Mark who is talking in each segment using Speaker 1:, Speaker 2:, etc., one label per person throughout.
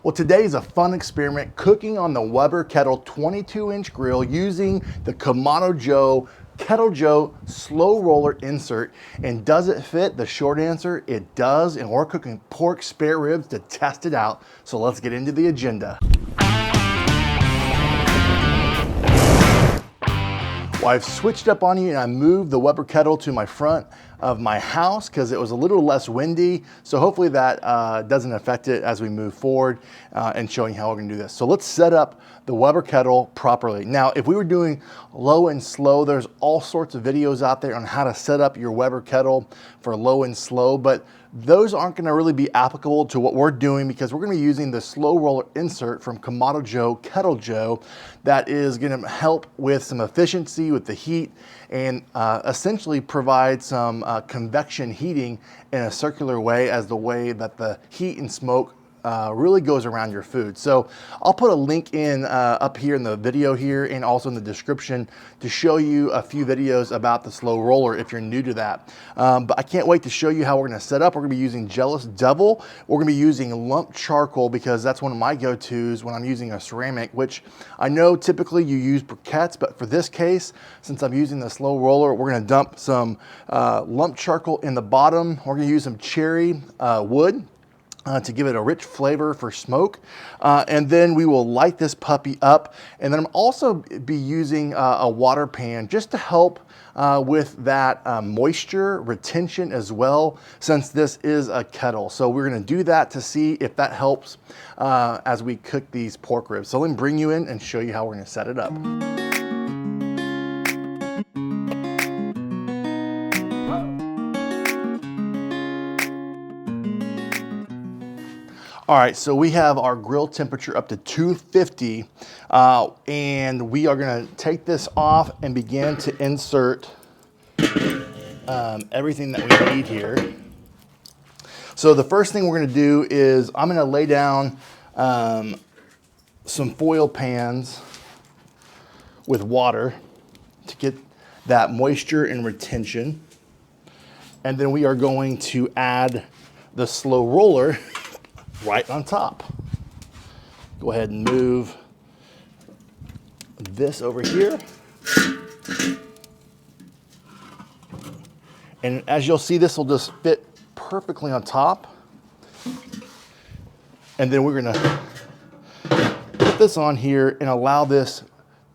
Speaker 1: Well, today is a fun experiment cooking on the Weber Kettle 22-inch grill using the Kamado Joe Kettle Joe SloRoller insert. And does it fit? The short answer, it does. And we're cooking pork spare ribs to test it out. So let's get into the agenda. Well, I've switched up on you and I moved the Weber Kettle to my front of my house because it was a little less windy. So hopefully that doesn't affect it as we move forward and showing how we're gonna do this. So let's set up the Weber Kettle properly. Now, if we were doing low and slow, there's all sorts of videos out there on how to set up your Weber Kettle for low and slow, but those aren't gonna really be applicable to what we're doing because we're gonna be using the SloRoller insert from Kamado Joe, Kettle Joe, that is gonna help with some efficiency with the heat and essentially provide some convection heating in a circular way as the way that the heat and smoke really goes around your food. So I'll put a link in up here in the video here and also in the description to show you a few videos about the SloRoller if you're new to that. But I can't wait to show you how we're gonna set up. We're gonna be using Jealous Devil. We're gonna be using lump charcoal because that's one of my go-tos when I'm using a ceramic, which I know typically you use briquettes, but for this case, since I'm using the SloRoller, we're gonna dump some lump charcoal in the bottom. We're gonna use some cherry wood to give it a rich flavor for smoke. And then we will light this puppy up. And then I'm also be using a water pan just to help with that moisture retention as well, since this is a kettle. So we're gonna do that to see if that helps as we cook these pork ribs. So let me bring you in and show you how we're gonna set it up. All right, so we have our grill temperature up to 250, and we are gonna take this off and begin to insert everything that we need here. So the first thing we're gonna do is I'm gonna lay down some foil pans with water to get that moisture and retention. And then we are going to add the SloRoller right on top. Go ahead and move this over here. And as you'll see, this will just fit perfectly on top. And then we're gonna put this on here and allow this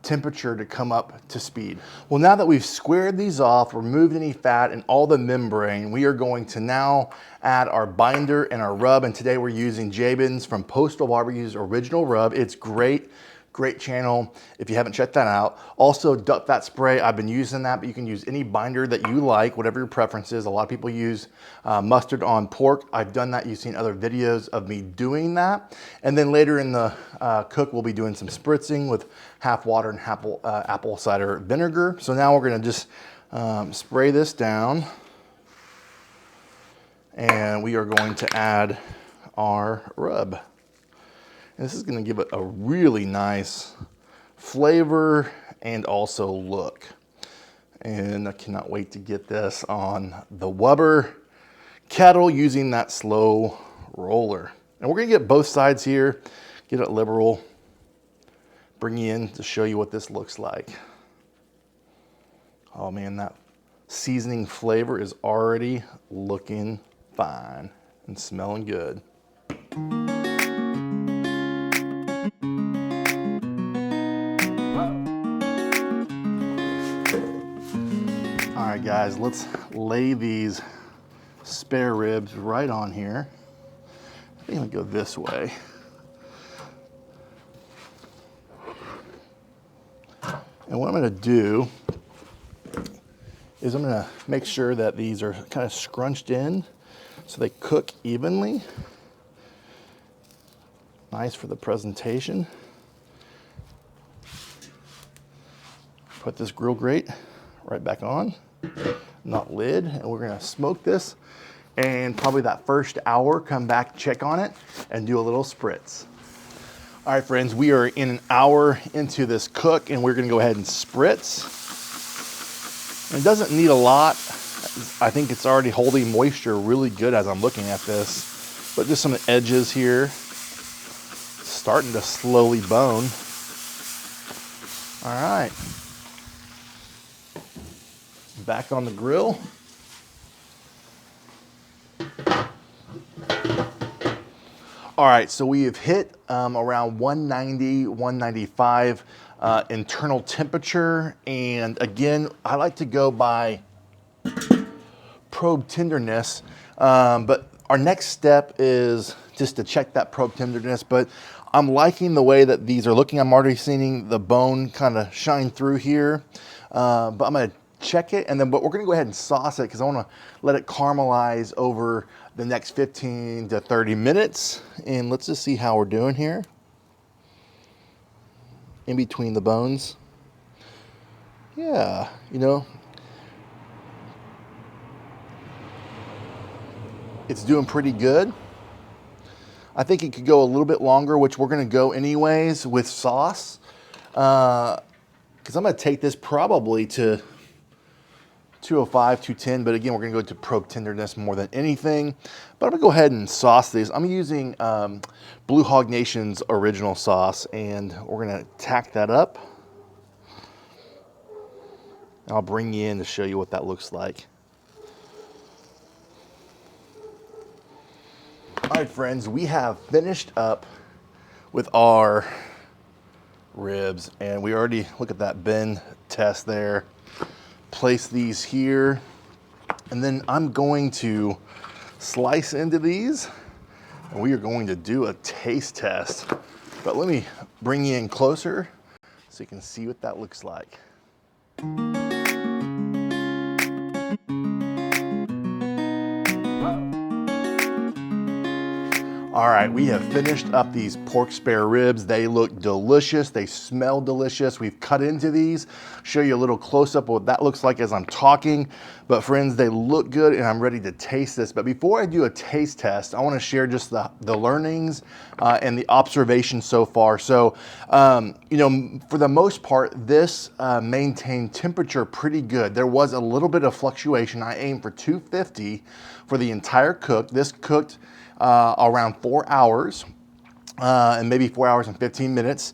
Speaker 1: temperature to come up to speed. Well, now that we've squared these off, removed any fat and all the membrane, we are going to now add our binder and our rub. And today we're using Jabin's from Postal Barbecue's original rub. It's great. Great channel if you haven't checked that out. Also, duck fat spray, I've been using that, but you can use any binder that you like, whatever your preference is. A lot of people use mustard on pork. I've done that. You've seen other videos of me doing that. And then later in the cook, we'll be doing some spritzing with half water and half apple cider vinegar. So now we're gonna just spray this down. And we are going to add our rub. This is gonna give it a really nice flavor and also look. And I cannot wait to get this on the Weber Kettle using that SloRoller. And we're gonna get both sides here, get it liberal, bring you in to show you what this looks like. Oh man, that seasoning flavor is already looking fine and smelling good. All right, guys, let's lay these spare ribs right on here. I think I'm gonna go this way. And what I'm gonna do is I'm gonna make sure that these are kind of scrunched in so they cook evenly. Nice for the presentation. Put this grill grate right back on. Not lid, and we're gonna smoke this, and probably that first hour come back, check on it, and do a little spritz. All right, friends, we are in an hour into this cook, and we're gonna go ahead and spritz. And it doesn't need a lot. I think it's already holding moisture really good as I'm looking at this, but just some edges here. starting to slowly bone. All right. Back on the grill. All right, so we have hit around 190, 195 internal temperature. And again, I like to go by probe tenderness, but our next step is just to check that probe tenderness. But I'm liking the way that these are looking. I'm already seeing the bone kind of shine through here, but I'm gonna check it, and then but we're gonna go ahead and sauce it because I wanna let it caramelize over the next 15 to 30 minutes. And let's just see how we're doing here in between the bones. Yeah, you know, it's doing pretty good. I think it could go a little bit longer, which we're gonna go anyways with sauce. Because I'm gonna take this probably to 205, 210, but again, we're gonna go to probe tenderness more than anything. But I'm gonna go ahead and sauce these. I'm using Blue Hog Nation's original sauce, and we're gonna tack that up. I'll bring you in to show you what that looks like. All right, friends, we have finished up with our ribs, and we already, look at that bend test there. Place these here, and then I'm going to slice into these, and we are going to do a taste test. But let me bring you in closer so you can see what that looks like. All right, we have finished up these pork spare ribs. They look delicious. They smell delicious. We've cut into these. Show you a little close-up of what that looks like as I'm talking. But friends, they look good, and I'm ready to taste this. But before I do a taste test, I want to share just the learnings and the observations so far. So, you know, for the most part, this maintained temperature pretty good. There was a little bit of fluctuation. I aimed for 250 for the entire cook. This cooked around 4 hours, and maybe 4 hours and 15 minutes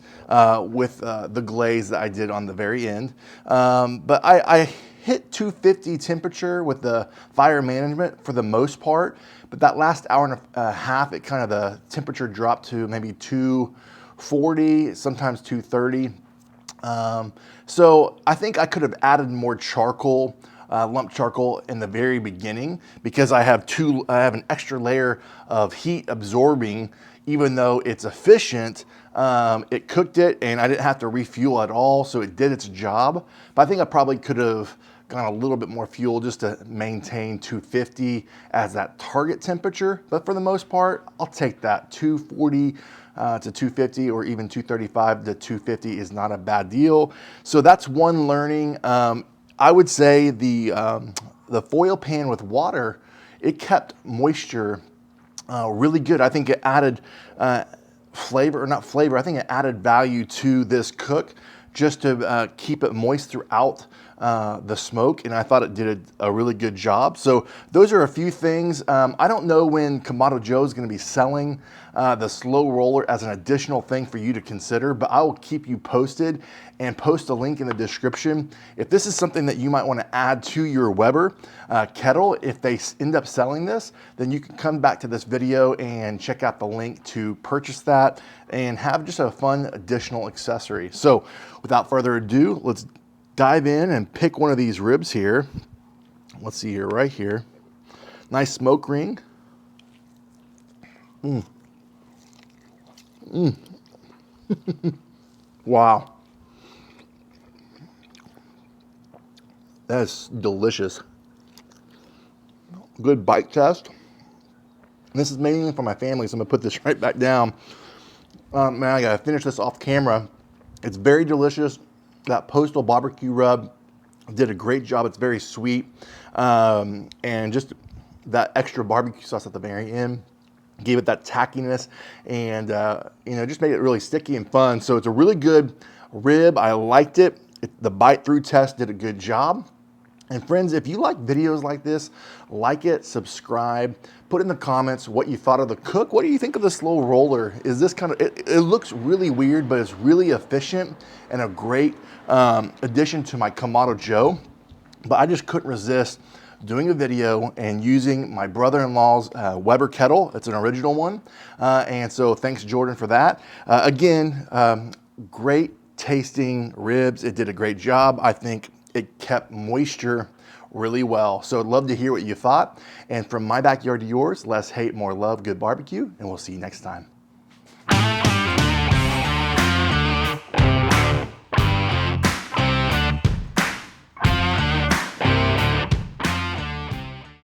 Speaker 1: with the glaze that I did on the very end. But I hit 250 temperature with the fire management for the most part, but that last hour and a half, it kind of, the temperature dropped to maybe 240, sometimes 230. So I think I could have added more charcoal, lump charcoal in the very beginning, because I have an extra layer of heat absorbing. Even though it's efficient, it cooked it and I didn't have to refuel at all, so it did its job. But I think I probably could have gone a little bit more fuel just to maintain 250 as that target temperature. But for the most part, I'll take that. 240 to 250, or even 235 to 250 is not a bad deal. So that's one learning. I would say the foil pan with water, it kept moisture really good. I think it added flavor, or not flavor, I think it added value to this cook just to keep it moist throughout the smoke, and I thought it did a really good job. So those are a few things. I don't know when Kamado Joe is going to be selling the SloRoller as an additional thing for you to consider, but I will keep you posted and post a link in the description. If this is something that you might want to add to your Weber kettle, if they end up selling this, then you can come back to this video and check out the link to purchase that and have just a fun additional accessory. So without further ado, let's dive in and pick one of these ribs here. Let's see here, right here. Nice smoke ring. Wow. That's delicious. Good bite test. This is mainly for my family, so I'm gonna put this right back down. Man, I gotta finish this off camera. It's very delicious. That postal barbecue rub did a great job. It's very sweet. And just that extra barbecue sauce at the very end gave it that tackiness, and you know, just made it really sticky and fun. So it's a really good rib. I liked it. The bite through test did a good job. And friends, if you like videos like this, like it, subscribe, put in the comments what you thought of the cook. What do you think of the SloRoller? Is this kind of, it looks really weird, but it's really efficient and a great addition to my Kamado Joe. But I just couldn't resist doing a video and using my brother-in-law's Weber Kettle. It's an original one. And so thanks Jordan for that. Again, great tasting ribs. It did a great job. I think it kept moisture really well. So I'd love to hear what you thought. And from my backyard to yours, less hate, more love, good barbecue, and we'll see you next time.